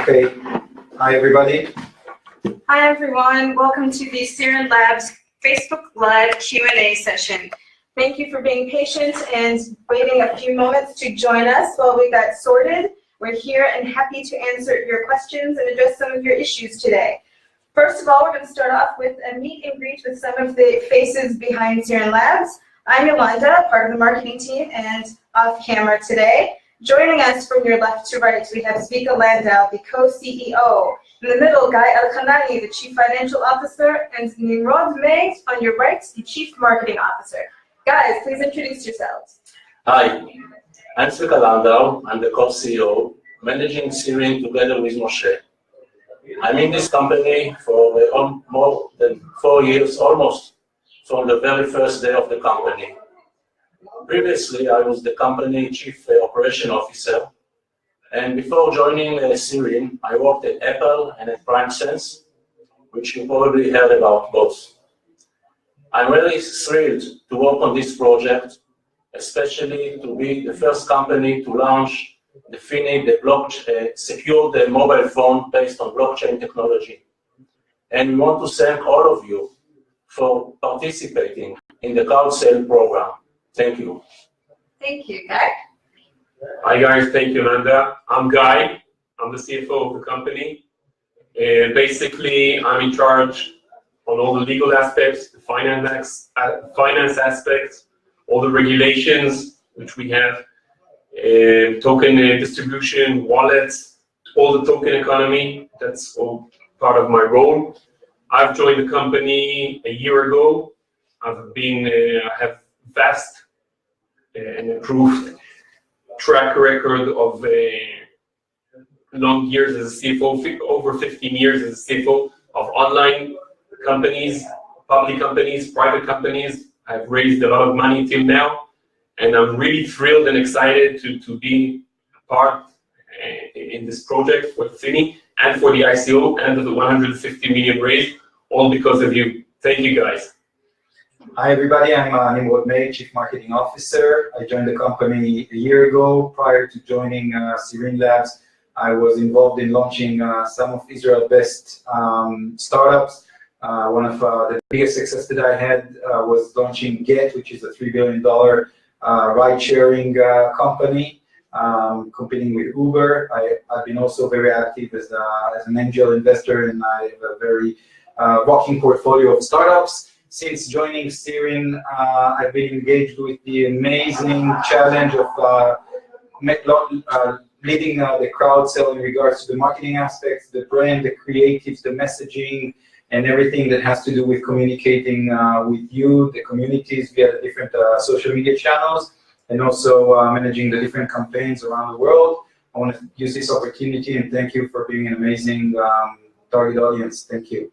Okay. Hi, everybody. Hi, everyone. Welcome to the SIRIN Labs Facebook Live Q&A session. Thank you for being patient and waiting a few moments to join us while we got sorted. We're here and happy to answer your questions and address some of your issues today. First of all, we're going to start off with a meet and greet with some of the faces behind SIRIN Labs. I'm Yolanda, part of the marketing team, and off camera today. Joining us from your left to right, we have Zvika Landau, the co-CEO. In the middle, Guy El-Khanani, the Chief Financial Officer, and Nimrod Meir, on your right, the Chief Marketing Officer. Guys, please introduce yourselves. Hi, I'm Zvika Landau. I'm the co-CEO, managing SIRIN together with Moshe. I'm in this company for more than 4 years, almost from the very first day of the company. Previously, I was the company Chief Operation Officer, and before joining SIRIN, I worked at Apple and at PrimeSense, which you probably heard about both. I'm really thrilled to work on this project, especially to be the first company to launch the FINI, the secured mobile phone based on blockchain technology. And we want to thank all of you for participating in the cloud sale program. Thank you. Thank you, Guy. Hi guys, thank you, Amanda. I'm Guy. I'm the CFO of the company. Basically, I'm in charge on all the legal aspects, the finance aspects, all the regulations which we have, token distribution, wallets, all the token economy. That's all part of my role. I've joined the company a year ago. I have vast and improved track record of long years as a CFO, over 15 years as a CFO of online companies, public companies, private companies. I've raised a lot of money till now, and I'm really thrilled and excited to be part in this project for FINI and for the ICO and the 150 million raised, all because of you. Thank you, guys. Hi, everybody. I'm Nimrod Meir, Chief Marketing Officer. I joined the company a year ago. Prior to joining SIRIN Labs, I was involved in launching some of Israel's best startups. One of the biggest success that I had was launching Get, which is a $3 billion ride-sharing company, competing with Uber. I've been also very active as an angel investor, and I have a very rocking portfolio of startups. Since joining SIRIN, I've been engaged with the amazing challenge of leading the crowd sale in regards to the marketing aspects, the brand, the creatives, the messaging, and everything that has to do with communicating with you, the communities via the different social media channels, and also managing the different campaigns around the world. I want to use this opportunity and thank you for being an amazing target audience. Thank you.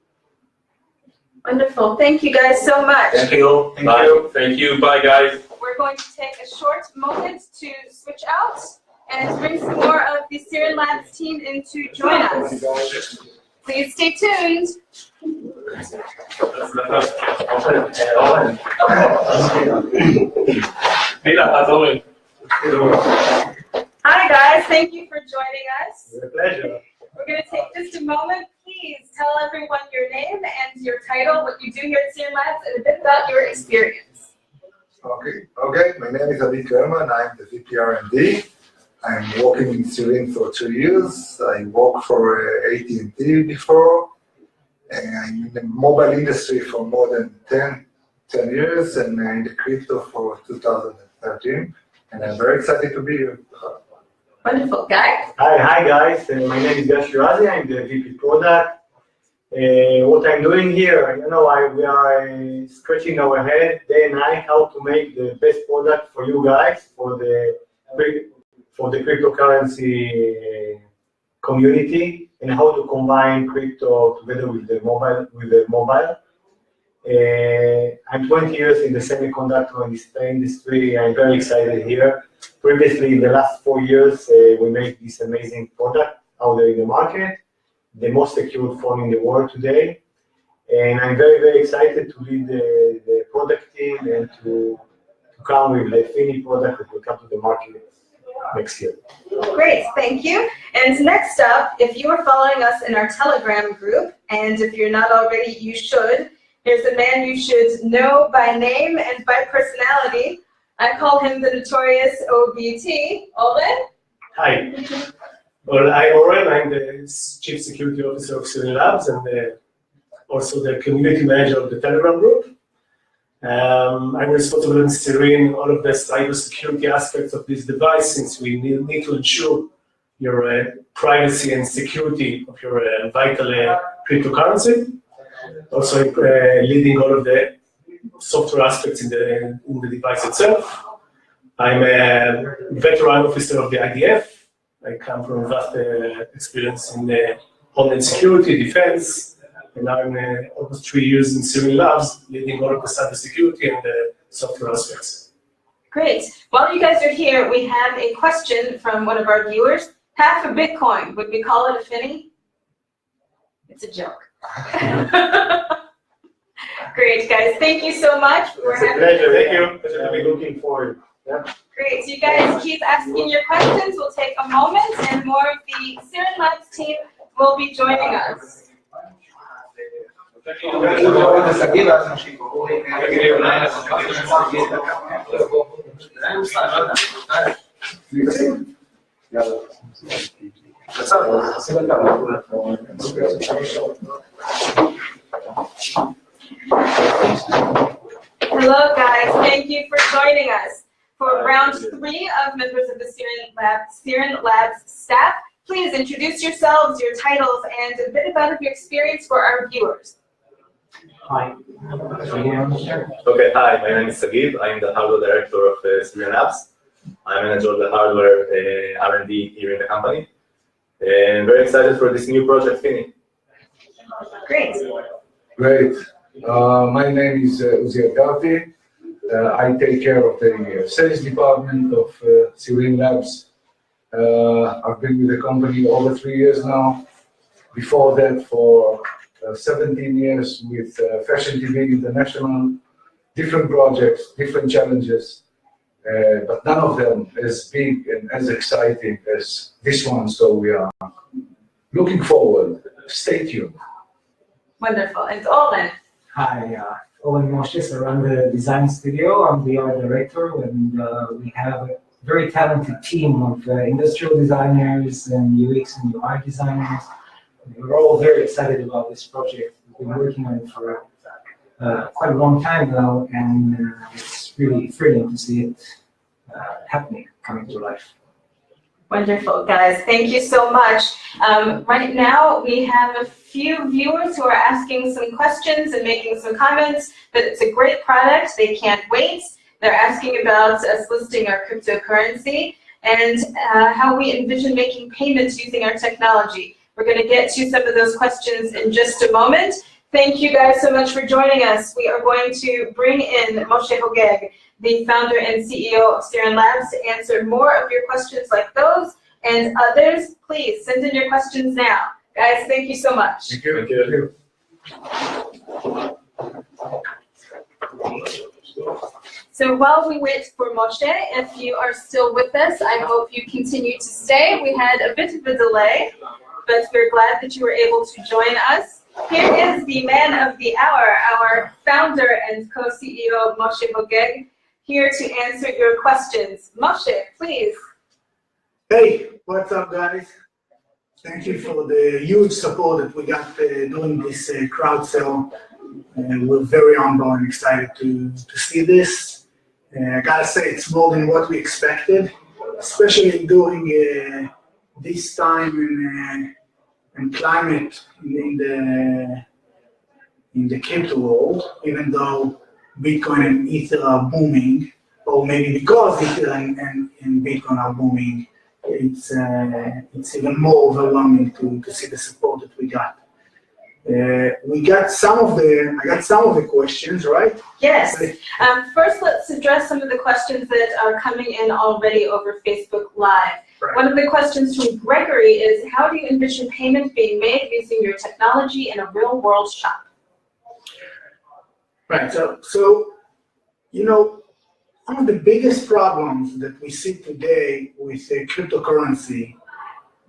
Wonderful. Thank you guys so much. Thank you. Thank you. Thank you. Bye, guys. We're going to take a short moment to switch out and bring some more of the SIRIN Labs team in to join us. Please stay tuned. Hi guys, thank you for joining us. It's a pleasure. We're going to take just a moment. Please tell everyone your name and your title, what you do here at SIRIN Labs, and a bit about your experience. Okay. My name is Abid Kerman. I'm the VP R&D. I'm working in SIRIN for 2 years. I worked for AT&T before. And I'm in the mobile industry for more than 10 years, and in the crypto for 2013. And I'm very excited to be here. Wonderful. Guy? Hi guys, my name is Gash Shirazi. I'm the VP Product. What I'm doing here, we are scratching our head day and night how to make the best product for you guys, for the cryptocurrency community, and how to combine crypto together with the mobile. I'm 20 years in the semiconductor and display industry. I'm very excited here. Previously, in the last 4 years, we made this amazing product out there in the market, the most secured phone in the world today. And I'm very, very excited to lead the product team and to come with the FINI product that will come to the market next year. Great, thank you. And next up, if you are following us in our Telegram group, and if you're not already, you should, here's a man you should know by name and by personality. I call him the notorious OBT. Oren? Hi. Well, I'm Oren. I'm the Chief Security Officer of SIRIN Labs and also the Community Manager of the Telegram group. I'm responsible in SIRIN all of the cybersecurity aspects of this device, since we need to ensure your privacy and security of your vital cryptocurrency. Also leading all of the software aspects in the device itself. I'm a veteran officer of the IDF. I come from a vast experience in homeland security, defense, and now I'm almost 3 years in SIRIN Labs, leading all of the cybersecurity and the software aspects. Great. While you guys are here, we have a question from one of our viewers. Half a Bitcoin, would we call it a finny? It's a joke. Great, guys. Thank you so much. We're happy. Pleasure. Thank you. Pleasure to be looking forward. Yeah. Great. So you guys keep asking your questions. We'll take a moment, and more of the SIRIN Labs team will be joining us. Hello, guys. Thank you for joining us. For round 3 of members of the SIRIN Labs staff, please introduce yourselves, your titles, and a bit about your experience for our viewers. Hi. Okay, hi, my name is Sagib. I'm the hardware director of SIRIN Labs. I manage all the hardware R&D here in the company. And very excited for this new project, Finny. Great. Great. My name is Uzi Agarti. I take care of the sales department of SIRIN Labs. I've been with the company over 3 years now. Before that, for 17 years with Fashion TV International, different projects, different challenges, but none of them as big and as exciting as this one. So we are looking forward. Stay tuned. Wonderful. And Oren. Hi, Owen Moshe. I run the design studio. I'm the art director, and we have a very talented team of industrial designers and UX and UI designers. We're all very excited about this project. We've been working on it for quite a long time now, and it's really thrilling to see it happening, coming to life. Wonderful, guys. Thank you so much. Right now, we have a few viewers who are asking some questions and making some comments, but it's a great product. They can't wait. They're asking about us listing our cryptocurrency and how we envision making payments using our technology. We're going to get to some of those questions in just a moment. Thank you guys so much for joining us. We are going to bring in Moshe Hogeg, the founder and CEO of SIRIN Labs, to answer more of your questions like those and others. Please send in your questions now. Guys, thank you so much. Thank you. Thank you. So while we wait for Moshe, if you are still with us, I hope you continue to stay. We had a bit of a delay, but we're glad that you were able to join us. Here is the man of the hour, our founder and co-CEO, Moshe Hogeg, here to answer your questions. Moshe, please. Hey, what's up, guys? Thank you for the huge support that we got doing this crowd sale. And we're very humble and excited to see this. I gotta say, it's more than what we expected, especially during this time and climate in the crypto world. Even though Bitcoin and Ether are booming, or maybe because Ether and Bitcoin are booming, it's even more overwhelming to see the support that we got. I got some of the questions, right? Yes. First, let's address some of the questions that are coming in already over Facebook Live. Right. One of the questions from Gregory is, how do you envision payment being made using your technology in a real-world shop? Right. So you know, one of the biggest problems that we see today with cryptocurrency,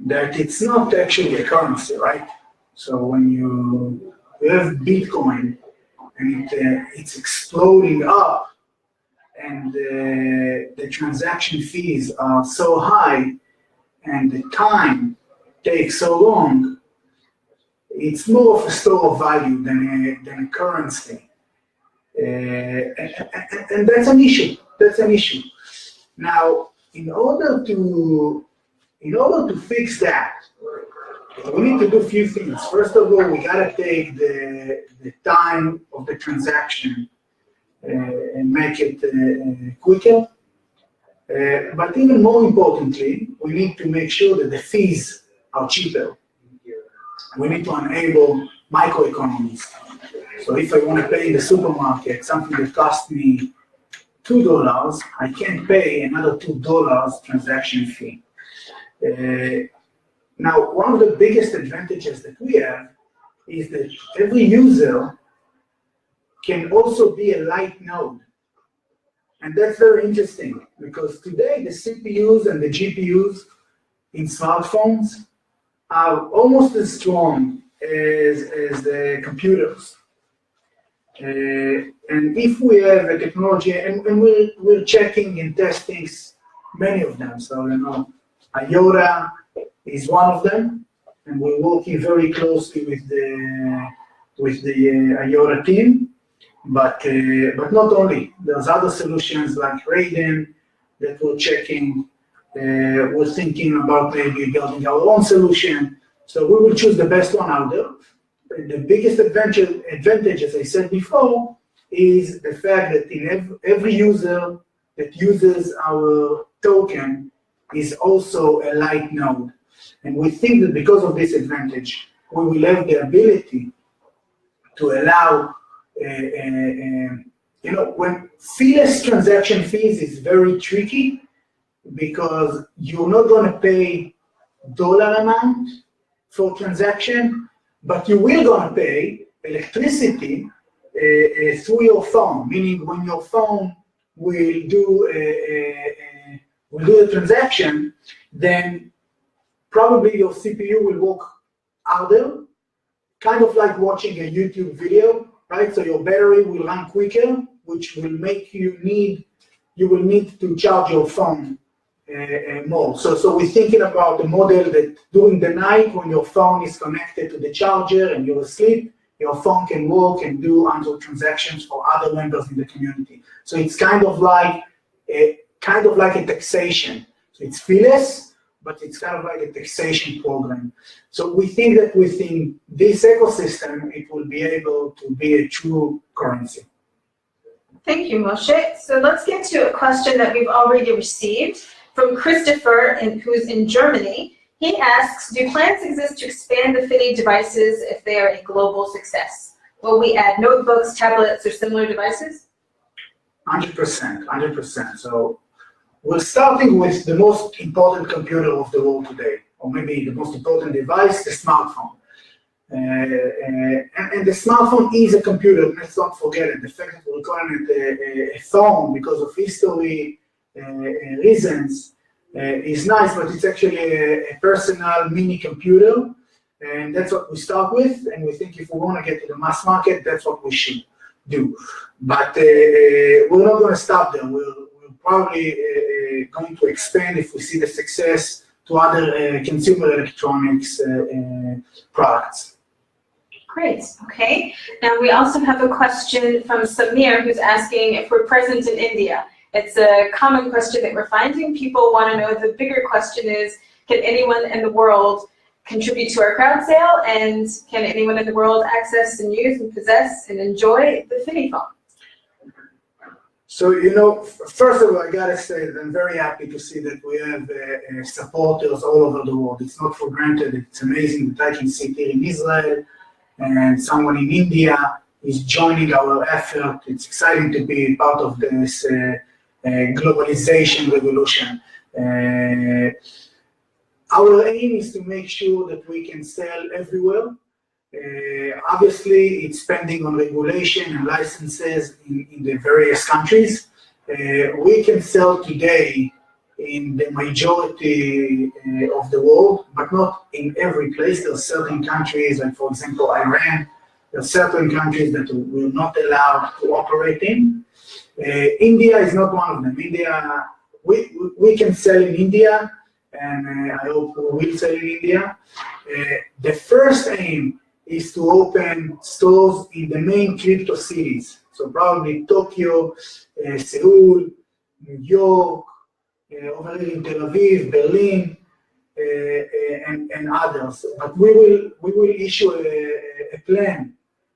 that it's not actually a currency, right? So when you have Bitcoin and it's exploding up, and the transaction fees are so high, and the time takes so long, it's more of a store of value than a currency. And that's an issue. That's an issue. Now, in order to fix that, we need to do a few things. First of all, we gotta take the time of the transaction and make it quicker. But even more importantly, we need to make sure that the fees are cheaper. We need to enable microeconomies. So if I want to pay in the supermarket something that costs me $2, I can't pay another $2 transaction fee. Now, one of the biggest advantages that we have is that every user can also be a light node. And that's very interesting because today the CPUs and the GPUs in smartphones are almost as strong as the computers. And if we have a technology, and we're checking and testing many of them, so you know, IOTA is one of them, and we're working very closely with the IOTA team. But not only, there's other solutions like Raiden that we're checking. We're thinking about maybe building our own solution. So we will choose the best one out there. The biggest advantage, as I said before, is the fact that in every user that uses our token is also a light node. And we think that because of this advantage, we will have the ability to allow you know, when feeless transaction fees is very tricky because you're not going to pay dollar amount for transaction, but you will going to pay electricity through your phone, meaning when your phone will do a transaction, then probably your CPU will work harder, kind of like watching a YouTube video. Right, so your battery will run quicker, which will make you will need to charge your phone more. So we're thinking about the model that during the night when your phone is connected to the charger and you're asleep, your phone can work and do untold transactions for other members in the community. So it's kind of like a taxation. So it's feeless, but it's kind of like a taxation program. So we think that within this ecosystem, it will be able to be a true currency. Thank you, Moshe. So let's get to a question that we've already received from Christopher, who's in Germany. He asks, do plans exist to expand the Fini devices if they are a global success? Will we add notebooks, tablets, or similar devices? 100%, 100%. So we're starting with the most important computer of the world today, or maybe the most important device, the smartphone. And the smartphone is a computer, let's not forget it. The fact that we're calling it a phone because of history reasons is nice, but it's actually a personal mini computer, and that's what we start with, and we think if we want to get to the mass market, that's what we should do. But we're not going to stop there. We're probably going to expand if we see the success to other consumer electronics products. Great, okay. Now we also have a question from Samir who's asking if we're present in India. It's a common question that we're finding. People want to know, the bigger question is, can anyone in the world contribute to our crowd sale, and can anyone in the world access and use and possess and enjoy the Fini phone? So, you know, first of all, I gotta say that I'm very happy to see that we have supporters all over the world. It's not for granted. It's amazing that I can sit here in Israel and someone in India is joining our effort. It's exciting to be part of this globalization revolution. Our aim is to make sure that we can sell everywhere. Obviously, it's depending on regulation and licenses in the various countries, We can sell today in the majority of the world, but not in every place. There are certain countries, like for example Iran, there are certain countries that will not allow to operate in. India is not one of them. India, we can sell in India, and I hope we will sell in India. The first aim is to open stores in the main crypto cities. So probably Tokyo, Seoul, New York, over here in Tel Aviv, Berlin, and others. But we will issue a plan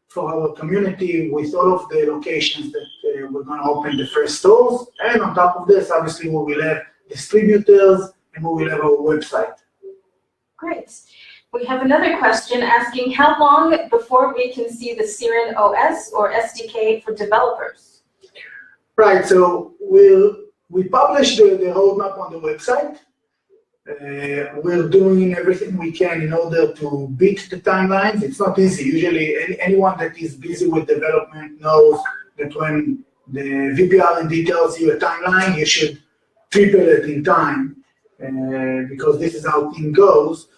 for our community with all of the locations that we're going to open the first stores. And on top of this, obviously, we will have distributors and we will have our website. Great. We have another question asking how long before we can see the SIRIN OS or SDK for developers? Right, so we publish the roadmap on the website. We're doing everything we can in order to beat the timelines. It's not easy. Usually anyone that is busy with development knows that when the VP R&D tells you a timeline, you should triple it in time because this is how things goes.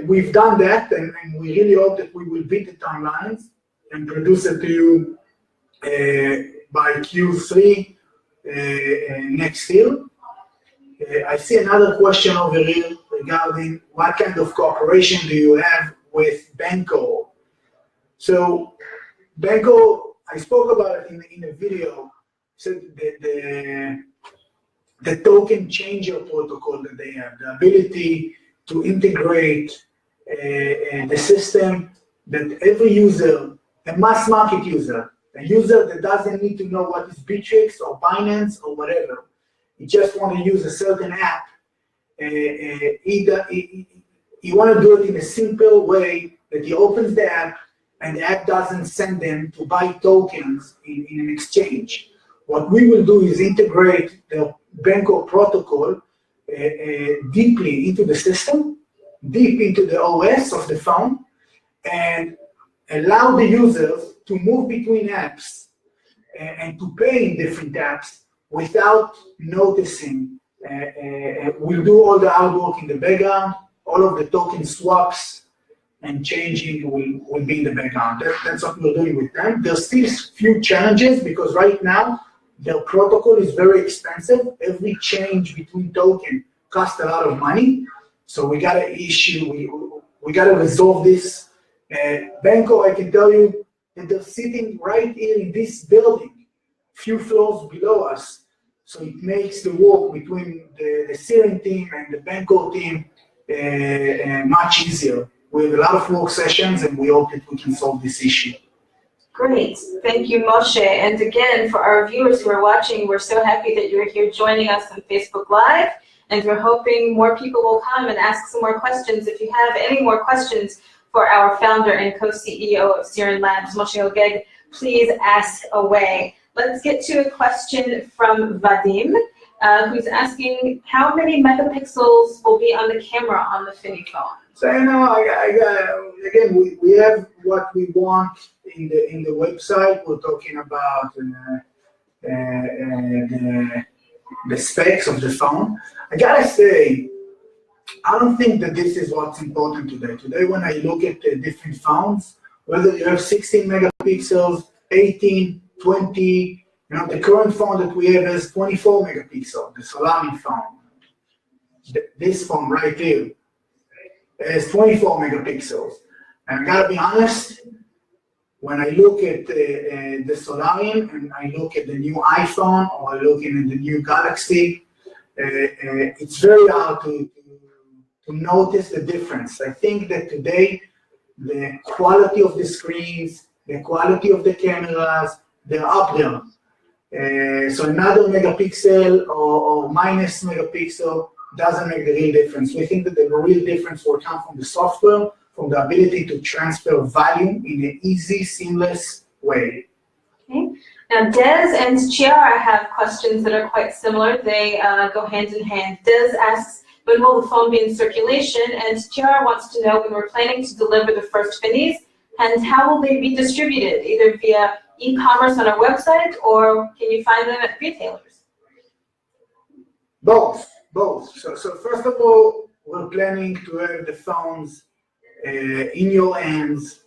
We've done that, and we really hope that we will beat the timelines and produce it to you by Q3 next year. I see another question over here regarding what kind of cooperation do you have with Banco. So Banco, I spoke about it in a video. So the token changer protocol that they have, the ability to integrate the system that every user, a mass market user, a user that doesn't need to know what is Bittrex or Binance or whatever, you just want to use a certain app, you want to do it in a simple way that he opens the app and the app doesn't send them to buy tokens in an exchange. What we will do is integrate the Banco protocol deeply into the system, deep into the OS of the phone, and allow the users to move between apps and to pay in different apps without noticing. We'll do all the hard work in the background. All of the token swaps and changing will be in the background. That's what we're doing with them. There's still few challenges because right now their protocol is very expensive. Every change between token costs a lot of money. So we got to we got to resolve this. Banco, I can tell you that they're sitting right here in this building, few floors below us. So it makes the work between the SIRIN team and the Banco team much easier. We have a lot of work sessions and we hope that we can solve this issue. Great, thank you, Moshe. And again, for our viewers who are watching, we're so happy that you're here joining us on Facebook Live, and we're hoping more people will come and ask some more questions. If you have any more questions for our founder and co-CEO of SIRIN Labs, Moshe Hogeg, please ask away. Let's get to a question from Vadim, who's asking how many megapixels will be on the camera on the Fini phone? So again, we have what we want in the website. We're talking about the specs of the phone. I gotta say, I don't think that this is what's important today. Today, when I look at the different phones, whether you have 16 megapixels, 18, 20, the current phone that we have is 24 megapixels, the Solami phone. This phone right here is 24 megapixels. And I gotta be honest, when I look at the Solarium and I look at the new iPhone or I look at the new Galaxy, it's very hard to notice the difference. I think that today, the quality of the screens, the quality of the cameras, they're up there. So another megapixel or minus megapixel doesn't make the real difference. We think that the real difference will come from the software, from the ability to transfer value in an easy, seamless way. Okay. Now, Des and Chiara have questions that are quite similar. They go hand in hand. Des asks, when will the phone be in circulation? And Chiara wants to know when we're planning to deliver the first Finis, and how will they be distributed, either via e-commerce on our website, or can you find them at retailers? Both. So first of all, we're planning to have the phones in your hands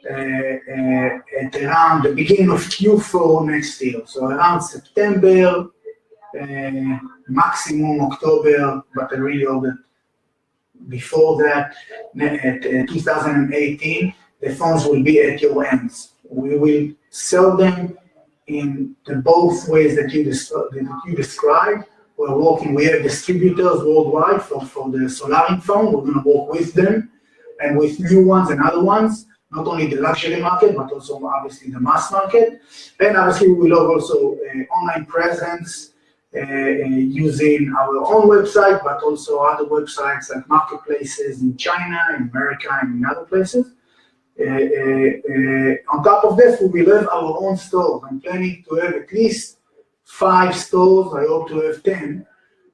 at around the beginning of Q4 next year. So around September, maximum October, but I really hope that before that, at 2018, the phones will be at your hands. We will sell them in the both ways that you described. We're working, we have distributors worldwide for the SolarIn phone. We're going to work with them and with new ones and other ones, not only the luxury market, but also obviously the mass market. And obviously we will have also online presence using our own website, but also other websites like marketplaces in China, in America, and in other places. On top of this, we will have our own stores. I'm planning to have at least 5 stores. I hope to have 10,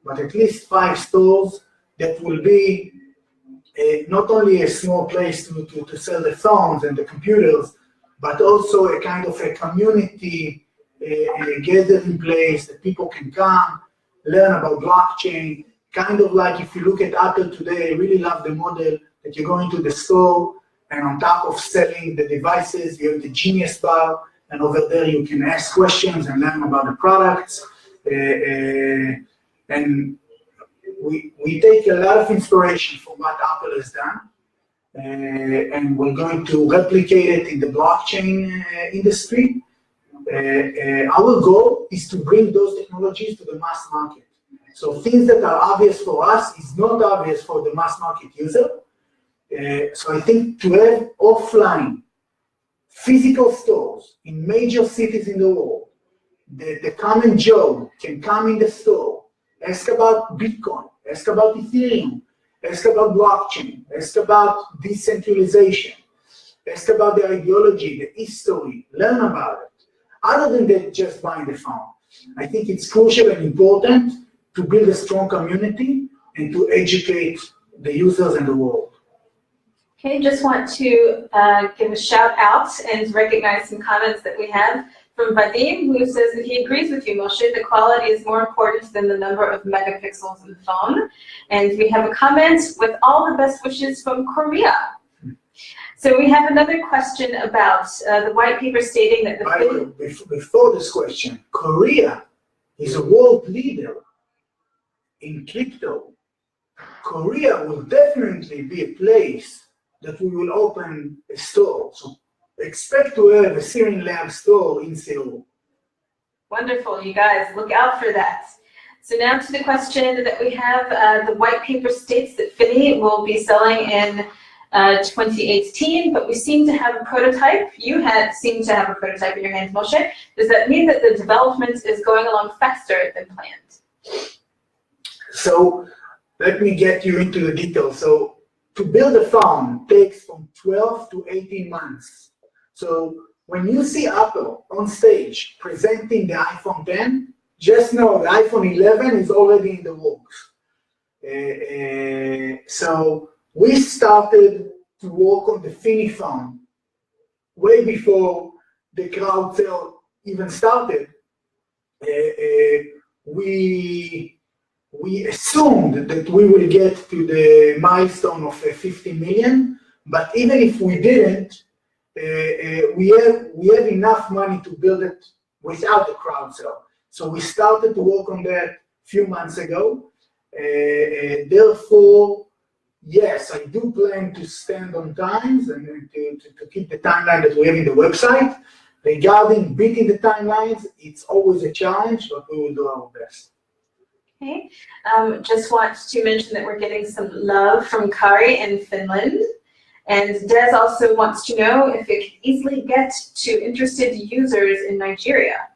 but at least 5 stores that will be not only a small place to sell the phones and the computers, but also a kind of a community gathering place that people can come, learn about blockchain. Kind of like if you look at Apple today, I really love the model that you go into the store and on top of selling the devices, you have the Genius Bar, and over there you can ask questions and learn about the products. And we take a lot of inspiration from what Apple has done, and we're going to replicate it in the blockchain industry. Our goal is to bring those technologies to the mass market. So things that are obvious for us is not obvious for the mass market user. So I think to have offline physical stores in major cities in the world, the common Joe can come in the store, ask about Bitcoin, ask about Ethereum, ask about blockchain, ask about decentralization, ask about the ideology, the history, learn about it. Other than that, just buying the phone. I think it's crucial and important to build a strong community and to educate the users in the world. Okay, just want to give a shout out and recognize some comments that we have from Vadim, who says that he agrees with you, Moshe. The quality is more important than the number of megapixels in the phone. And we have a comment with all the best wishes from Korea. So we have another question about the white paper stating that before this question, Korea is a world leader in crypto. Korea will definitely be a place that we will open a store. So expect to have a SIRIN Labs store in Seoul. Wonderful, you guys, look out for that. So now to the question that we have, the white paper states that Finny will be selling in 2018, but we seem to have a prototype. You seem to have a prototype in your hands, Moshe. Does that mean that the development is going along faster than planned? So let me get you into the details. So to build a phone takes from 12 to 18 months. So when you see Apple on stage presenting the iPhone 10, just know the iPhone 11 is already in the works. So we started to work on the Finny phone way before the crowd sale even started. We assumed that we will get to the milestone of 50 million, but even if we didn't, we have enough money to build it without the crowd sale. So we started to work on that a few months ago. Therefore, yes, I do plan to stand on times and to keep the timeline that we have in the website. Regarding beating the timelines, it's always a challenge, but we will do our best. Okay, just want to mention that we're getting some love from Kari in Finland. And Des also wants to know if it can easily get to interested users in Nigeria.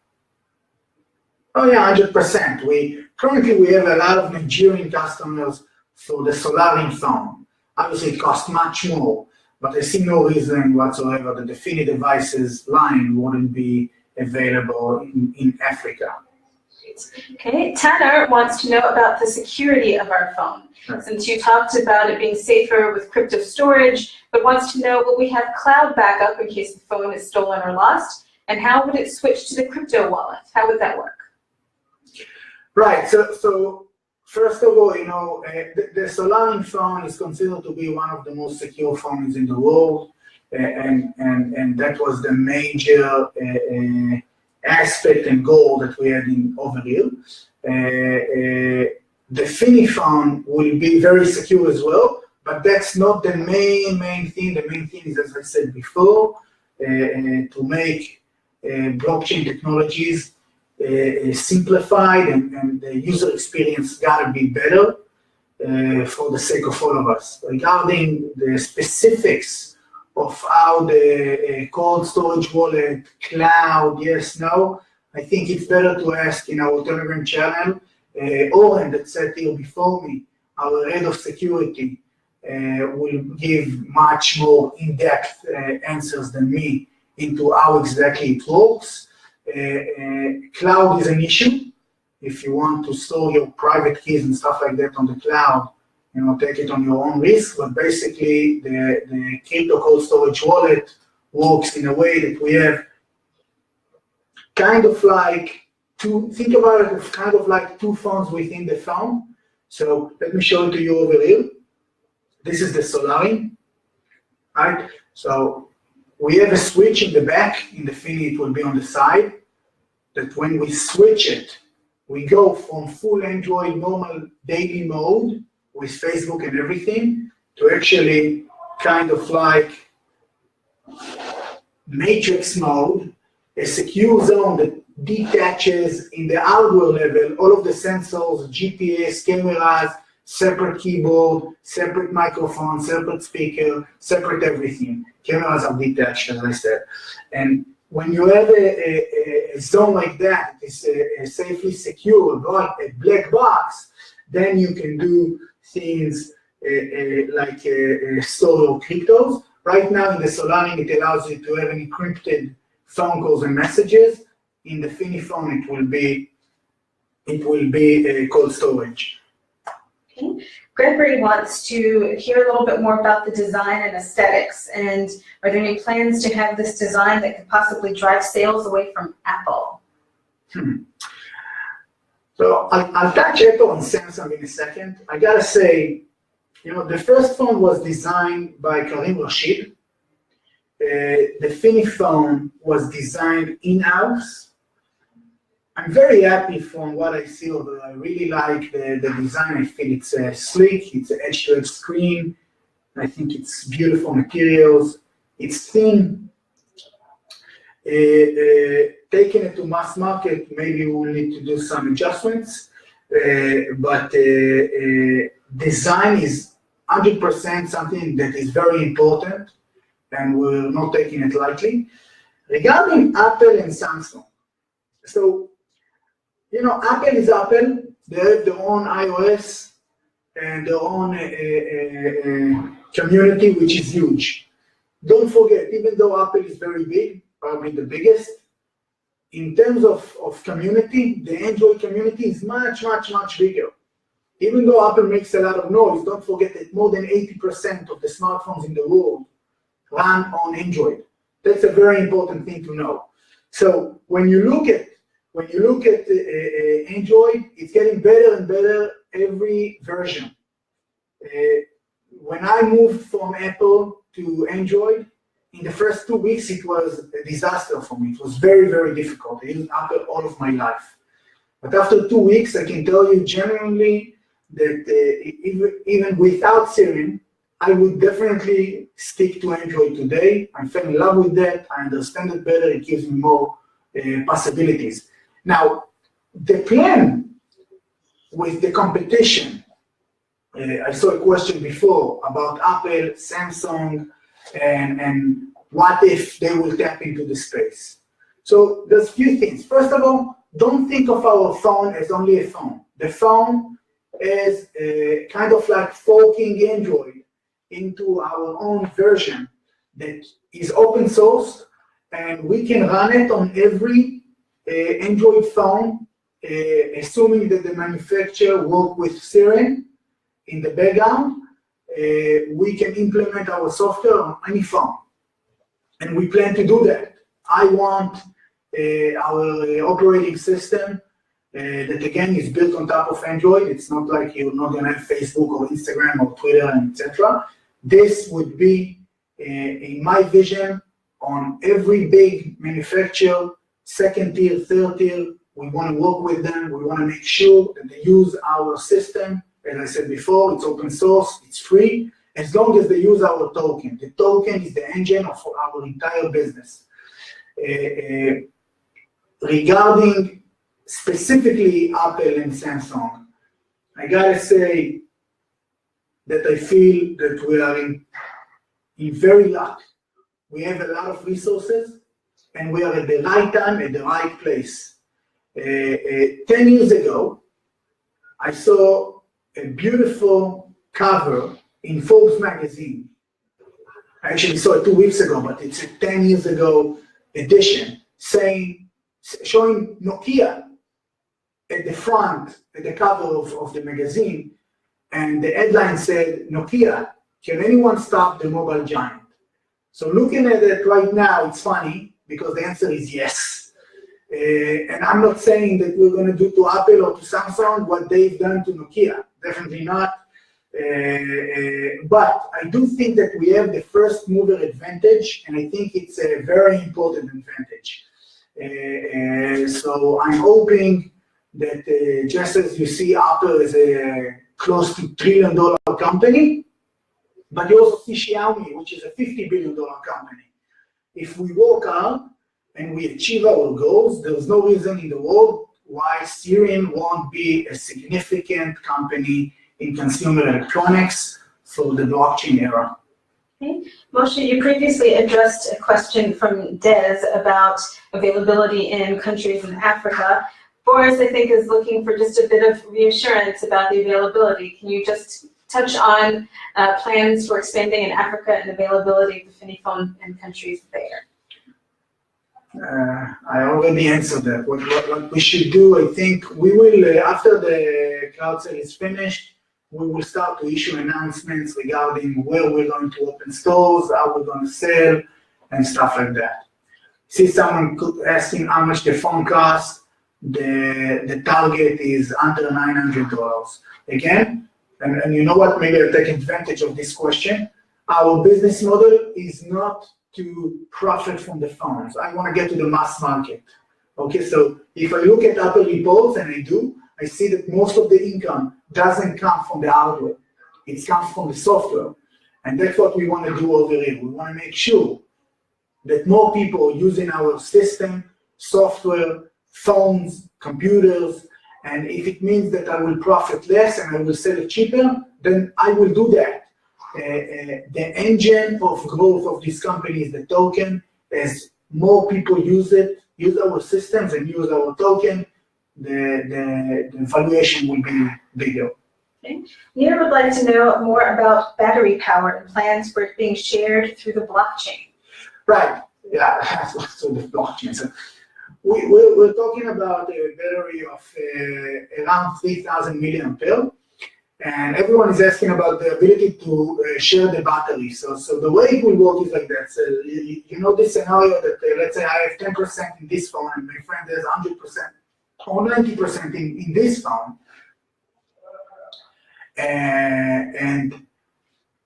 Oh yeah, 100%. Currently we have a lot of Nigerian customers for the SolarIn phone. Obviously it costs much more, but I see no reason whatsoever that the Finny devices line wouldn't be available in Africa. Okay, Tanner wants to know about the security of our phone. Since you talked about it being safer with crypto storage, but wants to know, will we have cloud backup in case the phone is stolen or lost? And how would it switch to the crypto wallet? How would that work? Right. So first of all, the SIRIN phone is considered to be one of the most secure phones in the world, and that was the major aspect and goal that we had over here. The Fini phone will be very secure as well, but that's not the main thing. The main thing is, as I said before, to make blockchain technologies simplified, and the user experience gotta be better for the sake of all of us. Regarding the specifics of how the cold storage wallet, cloud, yes, no, I think it's better to ask in our Telegram channel. Oren, that sat here before me, our head of security, will give much more in-depth answers than me into how exactly it works. Cloud is an issue. If you want to store your private keys and stuff like that on the cloud, take it on your own risk. But basically, the crypto cold storage wallet works in a way that we have kind of like think about it as kind of like two phones within the phone. So let me show it to you over here. This is the SIRIN, right? So we have a switch in the back. In the Fini, it will be on the side. That when we switch it, we go from full Android normal daily mode with Facebook and everything to actually kind of like matrix mode, a secure zone that detaches in the hardware level all of the sensors, GPS, cameras, separate keyboard, separate microphone, separate speaker, separate everything. Cameras are detached, as I said. And when you have a zone like that, it's safely secure, not a black box, then you can do things like store your cryptos. Right now in the SIRIN, it allows you to have an encrypted phone calls and messages. In the Fini phone, it will be cold storage. Okay. Gregory wants to hear a little bit more about the design and aesthetics, and are there any plans to have this design that could possibly drive sales away from Apple? So I'll touch Apple and Samsung in a second. I gotta say, the first phone was designed by Karim Rashid. The Fini phone was designed in-house. I'm very happy from what I see over there. I really like the design. I feel it's sleek, it's an edge-to-edge screen. I think it's beautiful materials. It's thin. Taking it to mass market, maybe we'll need to do some adjustments. But design is 100% something that is very important, and we're not taking it lightly. Regarding Apple and Samsung, so Apple is Apple. They have their own iOS and their own community, which is huge. Don't forget, even though Apple is very big, probably the biggest, in terms of community, the Android community is much, much, much bigger. Even though Apple makes a lot of noise, don't forget that more than 80% of the smartphones in the world run on Android. That's a very important thing to know. So when you look at Android, it's getting better and better every version. When I moved from Apple to Android, in the first 2 weeks, it was a disaster for me. It was very, very difficult. I used Apple all of my life. But after 2 weeks, I can tell you genuinely that even without SIRIN, I would definitely stick to Android today. I fell in love with that. I understand it better. It gives me more possibilities. Now, the plan with the competition, I saw a question before about Apple, Samsung, and what if they will tap into the space. So there's a few things. First of all, don't think of our phone as only a phone. The phone is kind of like forking Android into our own version that is open source, and we can run it on every Android phone, assuming that the manufacturer works with SIRIN in the background. We can implement our software on any phone, and we plan to do that. I want our operating system that again is built on top of Android. It's not like you're not going to have Facebook or Instagram or Twitter and etc. This would be, in my vision, on every big manufacturer, second tier, third tier. We want to work with them. We want to make sure that they use our system. As I said before, it's open source, it's free, as long as they use our token. The token is the engine of our entire business. Regarding specifically Apple and Samsung, I gotta say that I feel that we are in very luck. We have a lot of resources and we are at the right time, at the right place. 10 years ago, I saw a beautiful cover in Forbes magazine. I actually saw it 2 weeks ago, but it's a 10 years ago edition, showing Nokia at the front, at the cover of the magazine, and the headline said, Nokia, can anyone stop the mobile giant? So looking at it right now, it's funny, because the answer is yes. And I'm not saying that we're going to do to Apple or to Samsung what they've done to Nokia. Definitely not. But I do think that we have the first mover advantage, and I think it's a very important advantage. So I'm hoping that just as you see Apple is a close to $1 trillion company, but you also see Xiaomi, which is a $50 billion company. If we work hard and we achieve our goals, there's no reason in the world why SIRIN won't be a significant company in consumer electronics for the blockchain era. Okay. Moshe, you previously addressed a question from Des about availability in countries in Africa. Boris, I think, is looking for just a bit of reassurance about the availability. Can you just touch on plans for expanding in Africa and availability of the Finiphone in countries there? I already answered that. What we should do, I think, we will, after the cloud sale is finished, we will start to issue announcements regarding where we're going to open stores, how we're going to sell, and stuff like that. See someone asking how much the phone costs. The target is under $900. Again, and you know what, maybe I'll take advantage of this question. Our business model is not to profit from the phones. I want to get to the mass market. Okay, so if I look at Apple reports, and I do, I see that most of the income doesn't come from the hardware. It comes from the software. And that's what we want to do over here. We want to make sure that more people are using our system, software, phones, computers, and if it means that I will profit less and I will sell it cheaper, then I will do that. The engine of growth of this company is the token. As more people use our systems and use our token, the valuation will be bigger. Okay. Nir would like to know more about battery power and plans for it being shared through the blockchain. Right, yeah, so the blockchain. So we're talking about a battery of around 3,000 milliampere. And everyone is asking about the ability to share the battery. So the way it will work is like that. So you know this scenario that let's say I have 10% in this phone and my friend has 100% or 90% in this phone. And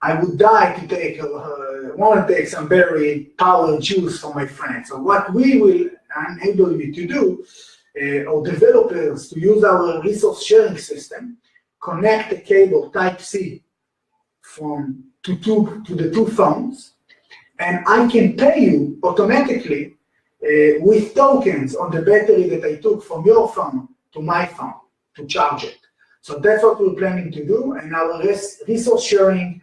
I would die to take, want to take some battery power juice for my friend. So what we will enable you to do, or developers to use our resource sharing system, connect the cable Type-C to the two phones, and I can pay you automatically with tokens on the battery that I took from your phone to my phone to charge it. So that's what we're planning to do, and our resource sharing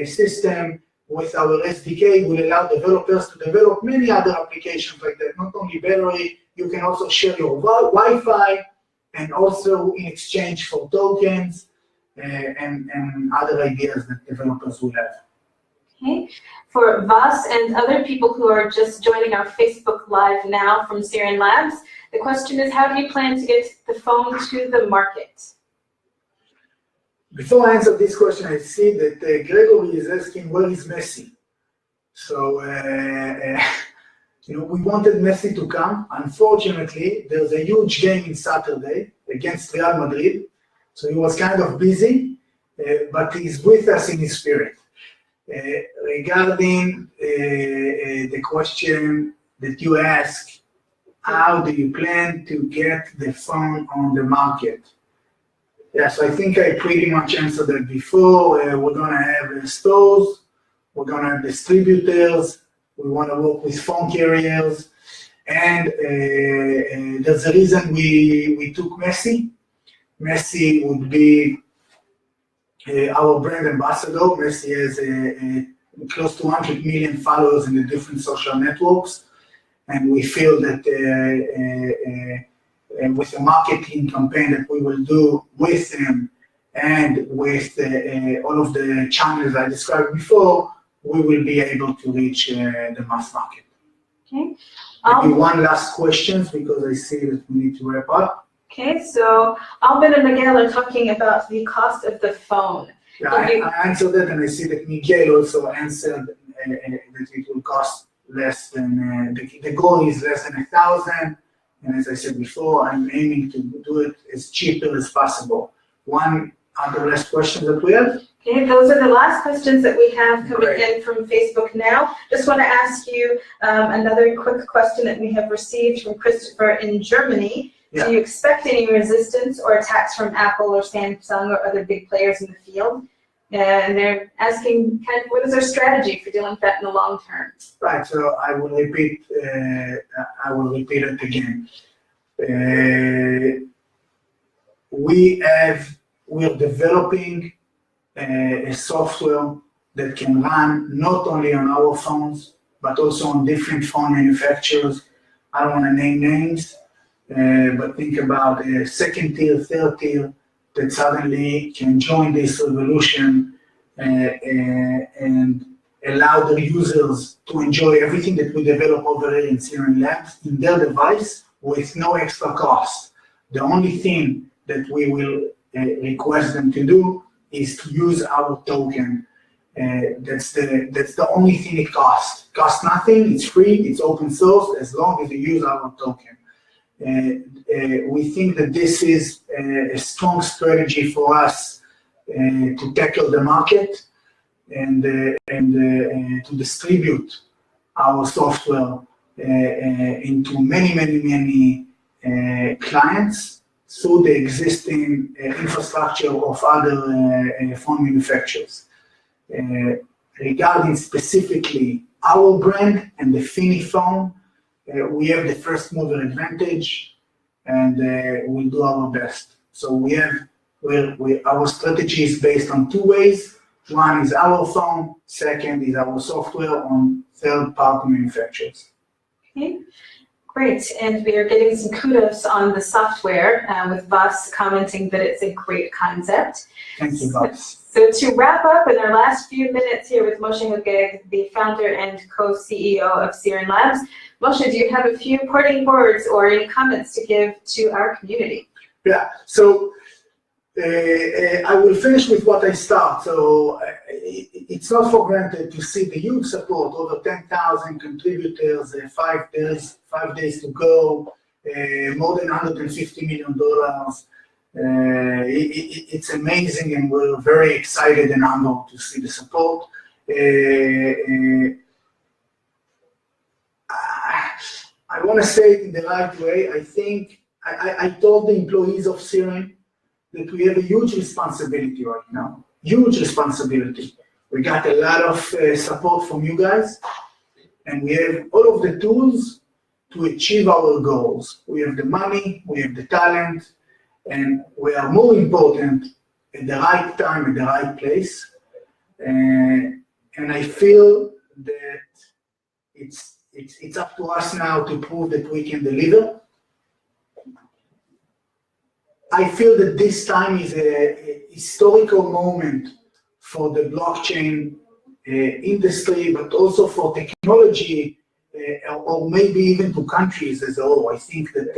system with our SDK will allow developers to develop many other applications like that, not only battery, you can also share your Wi-Fi, and also in exchange for tokens and other ideas that developers will have. Okay. For Vas and other people who are just joining our Facebook Live now from SIRIN Labs, the question is, how do you plan to get the phone to the market? Before I answer this question, I see that Gregory is asking, where is Messi? So We wanted Messi to come. Unfortunately, there's a huge game in Saturday against Real Madrid, so he was kind of busy, but he's with us in his spirit. Regarding the question that you asked, how do you plan to get the phone on the market? Yes, I think I pretty much answered that before. We're going to have stores, we're going to have distributors, we want to work with phone carriers, and there's a reason we took Messi. Messi would be our brand ambassador. Messi has close to 100 million followers in the different social networks, and we feel that with the marketing campaign that we will do with him and with all of the channels I described before, we will be able to reach the mass market. Okay. Maybe one last question, because I see that we need to wrap up. Okay, so Albin and Miguel are talking about the cost of the phone. Yeah, I answered that, and I see that Miguel also answered that it will cost less than, the goal is less than 1,000, and as I said before, I'm aiming to do it as cheaper as possible. One other last question that we have? Okay, those are the last questions that we have coming in from Facebook now. Just want to ask you another quick question that we have received from Christopher in Germany. Yeah. Do you expect any resistance or attacks from Apple or Samsung or other big players in the field? And they're asking kind of what is our strategy for dealing with that in the long term? Right, so I will repeat it again. We're developing a software that can run not only on our phones, but also on different phone manufacturers. I don't want to name names, but think about a second tier, third tier that suddenly can join this revolution and allow the users to enjoy everything that we develop over here in SIRIN Labs in their device with no extra cost. The only thing that we will request them to do is to use our token. That's the only thing it costs. It costs nothing, it's free, it's open source, as long as you use our token. We think that this is a strong strategy for us to tackle the market and to distribute our software into many clients through the existing infrastructure of other phone manufacturers. Regarding specifically our brand and the Fini phone, we have the first mover advantage, and we'll do our best. So our strategy is based on two ways. One is our phone, second is our software on third-party manufacturers. Okay, great. And we are getting some kudos on the software with Vas commenting that it's a great concept. Thank you, Vas. So to wrap up in our last few minutes here with Moshe Hogeg, the founder and co-CEO of SIRIN Labs, Moshe, do you have a few parting words or any comments to give to our community? Yeah, so I will finish with what I start. So it's not for granted to see the huge support, over 10,000 contributors, 5 days to go, more than $150 million. It's amazing, and we're very excited and honored to see the support. I want to say it in the right way. I think I told the employees of SIRIN that we have a huge responsibility right now. Huge responsibility. We got a lot of support from you guys, and we have all of the tools to achieve our goals. We have the money, we have the talent, and we are more important at the right time, at the right place. And I feel that it's up to us now to prove that we can deliver. I feel that this time is a historical moment for the blockchain industry, but also for technology, or maybe even to countries as a whole. I think that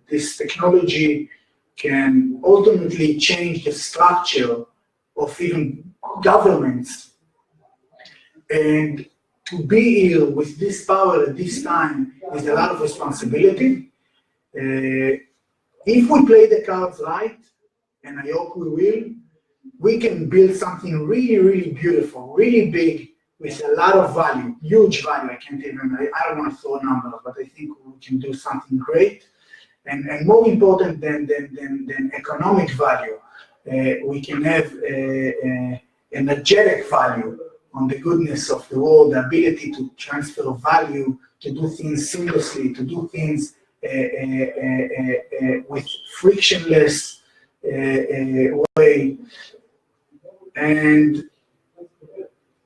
this technology can ultimately change the structure of even governments. And to be here with this power at this time is a lot of responsibility. If we play the cards right, and I hope we will, we can build something really, really beautiful, really big, with a lot of value, huge value. I don't want to throw numbers, but I think we can do something great. And more important than economic value, we can have an energetic value on the goodness of the world, the ability to transfer value, to do things seamlessly, to do things with frictionless way. And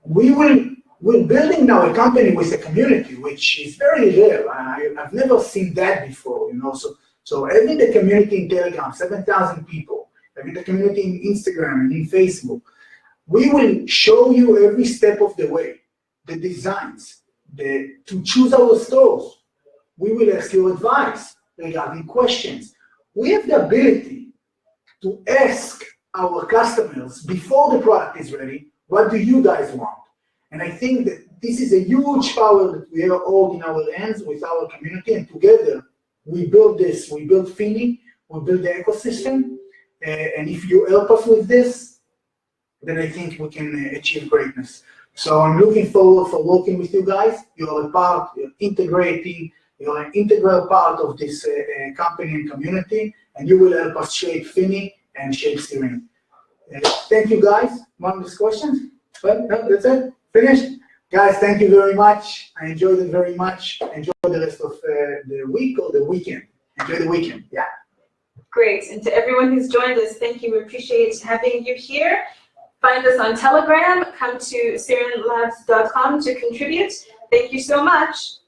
we're building now a company with a community, which is very rare. I've never seen that before, So having the community in Telegram, 7,000 people, having the community in Instagram and in Facebook, we will show you every step of the way, the designs, to choose our stores. We will ask your advice regarding questions. We have the ability to ask our customers before the product is ready, what do you guys want? And I think that this is a huge power that we are all in our hands with our community, and together we build this. We build Fini, we build the ecosystem, and if you help us with this, then I think we can achieve greatness. So I'm looking forward for working with you guys. You're integrating, you're an integral part of this company and community, and you will help us shape Fini and shape SIRIN. Thank you guys. One last question? Well, no, that's it. Finished? Guys, thank you very much. I enjoyed it very much. Enjoy the rest of the week or the weekend. Enjoy the weekend. Yeah. Great. And to everyone who's joined us, thank you. We appreciate having you here. Find us on Telegram. Come to SIRINLabs.com to contribute. Thank you so much.